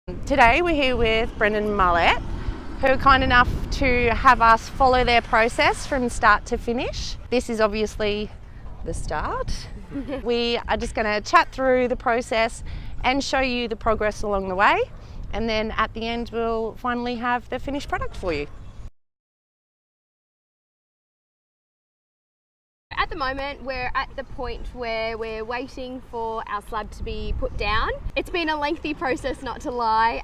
Today we're here with Brendan and Marlette, who are kind enough to have us follow their process from start to finish. This is obviously the start. We are just going to chat through the process and show you the progress along the way, and then at the end we'll finally have the finished product for you. At the moment, we're at the point where we're waiting for our slab to be put down. It's been a lengthy process, not to lie.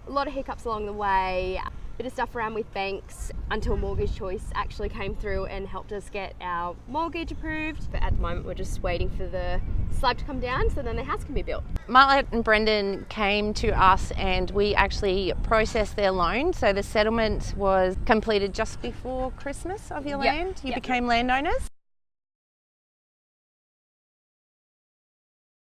A lot of hiccups along the way, a bit of stuff around with banks until Mortgage Choice actually came through and helped us get our mortgage approved. But at the moment, we're just waiting for the slab to come down so then the house can be built. Marlette and Brendan came to us and we actually processed their loan. So the settlement was completed just before Christmas of your land. You became landowners.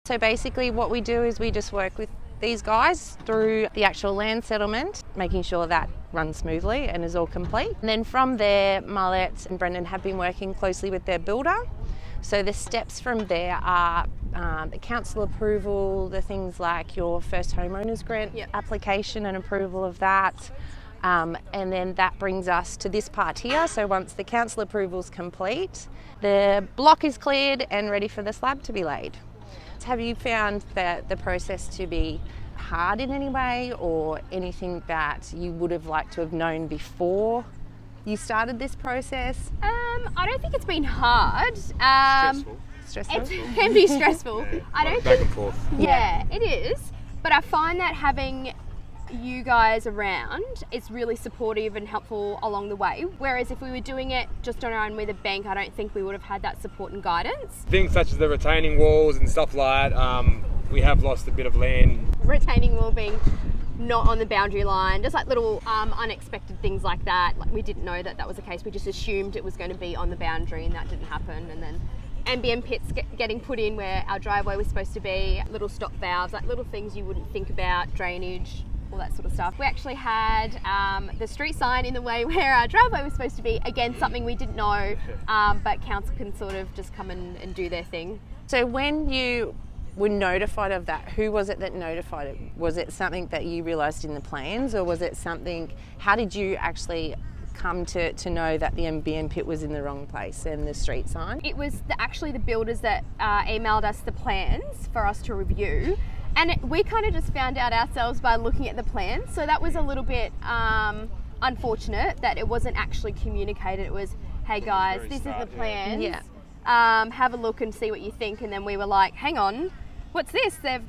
So basically what we do is we just work with these guys through the actual land settlement, making sure that runs smoothly and is all complete. And then from there, Marlette and Brendan have been working closely with their builder. So the steps from there are the council approval, the things like your first homeowners grant application and approval of that. And then that brings us to this part here. So once the council approval is complete, the block is cleared and ready for the slab to be laid. Have you found the process to be hard in any way, or anything that you would have liked to have known before you started this process? I don't think it's been hard. Stressful? It can be stressful. I don't back think, and forth. Yeah, it is. But I find that having you guys around, it's really supportive and helpful along the way. Whereas if we were doing it just on our own with a bank, I don't think we would have had that support and guidance. Things such as the retaining walls and stuff like that, we have lost a bit of land. Retaining wall being not on the boundary line, just like little unexpected things like that. Like we didn't know that was the case. We just assumed it was going to be on the boundary and that didn't happen. And then NBN pits getting put in where our driveway was supposed to be, little stop valves, like little things you wouldn't think about, drainage, all that sort of stuff. We actually had the street sign in the way where our driveway was supposed to be. Again, something we didn't know, but council can sort of just come and do their thing. So when you were notified of that, who was it that notified it? Was it something that you realised in the plans, or was it something, how did you actually come to know that the NBN pit was in the wrong place and the street sign? It was actually the builders that emailed us the plans for us to review. And we kind of just found out ourselves by looking at the plans. So that was a little bit unfortunate that it wasn't actually communicated. It was, hey guys, this is the plans. Yeah. Have a look and see what you think. And then we were like, hang on, what's this? Then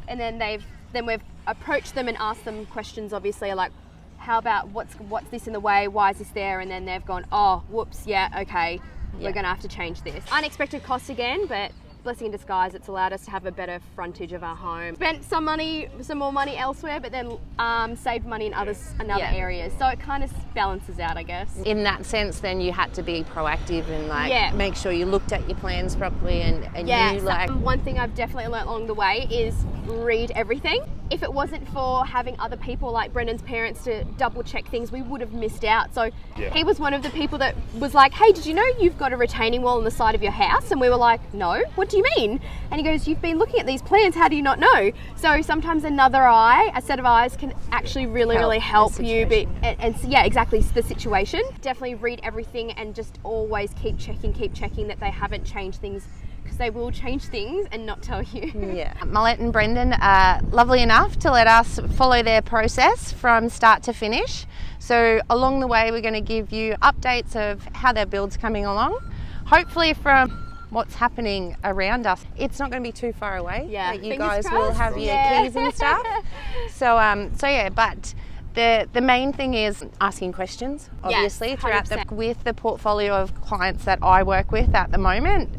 we've approached them and asked them questions, obviously, like, how about what's this in the way? Why is this there? And then they've gone, oh, whoops, yeah, okay, we're going to have to change this. Unexpected cost again, but blessing in disguise, it's allowed us to have a better frontage of our home. Spent some more money elsewhere, but then saved money in other areas. So it kind of balances out, I guess. In that sense, then you had to be proactive and make sure you looked at your plans properly and you like. One thing I've definitely learnt along the way is read everything. If it wasn't for having other people like Brendan's parents to double check things, we would have missed out. So he was one of the people that was like, hey, did you know you've got a retaining wall on the side of your house? And we were like, no, what do you mean? And he goes, you've been looking at these plans, how do you not know? So sometimes a set of eyes can actually really help you. And exactly, the situation. Definitely read everything and just always keep checking that they haven't changed things, because they will change things and not tell you. Yeah. Marlette and Brendan are lovely enough to let us follow their process from start to finish. So along the way, we're going to give you updates of how their build's coming along. Hopefully from what's happening around us, it's not going to be too far away. Yeah, you guys will have your keys and stuff. But the main thing is asking questions, obviously, throughout with the portfolio of clients that I work with at the moment.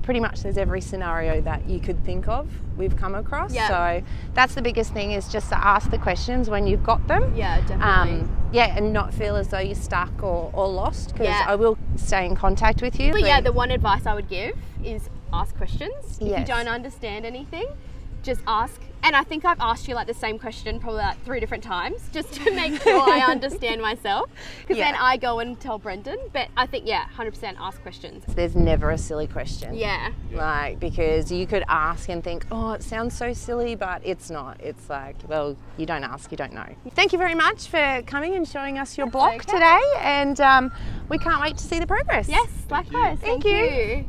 Pretty much there's every scenario that you could think of we've come across. So that's the biggest thing, is just to ask the questions when you've got them. Yeah, definitely. And not feel as though you're stuck or lost, because I will stay in contact with you. But the one advice I would give is ask questions. If you don't understand anything, just ask. And I think I've asked you like the same question probably like 3 different times just to make sure I understand myself. Because then I go and tell Brendan. But I think, 100% ask questions. There's never a silly question. Yeah. Like, because you could ask and think, oh, it sounds so silly, but it's not. It's like, well, you don't ask, you don't know. Thank you very much for coming and showing us your block today. And we can't wait to see the progress. Yes, likewise. Thank you.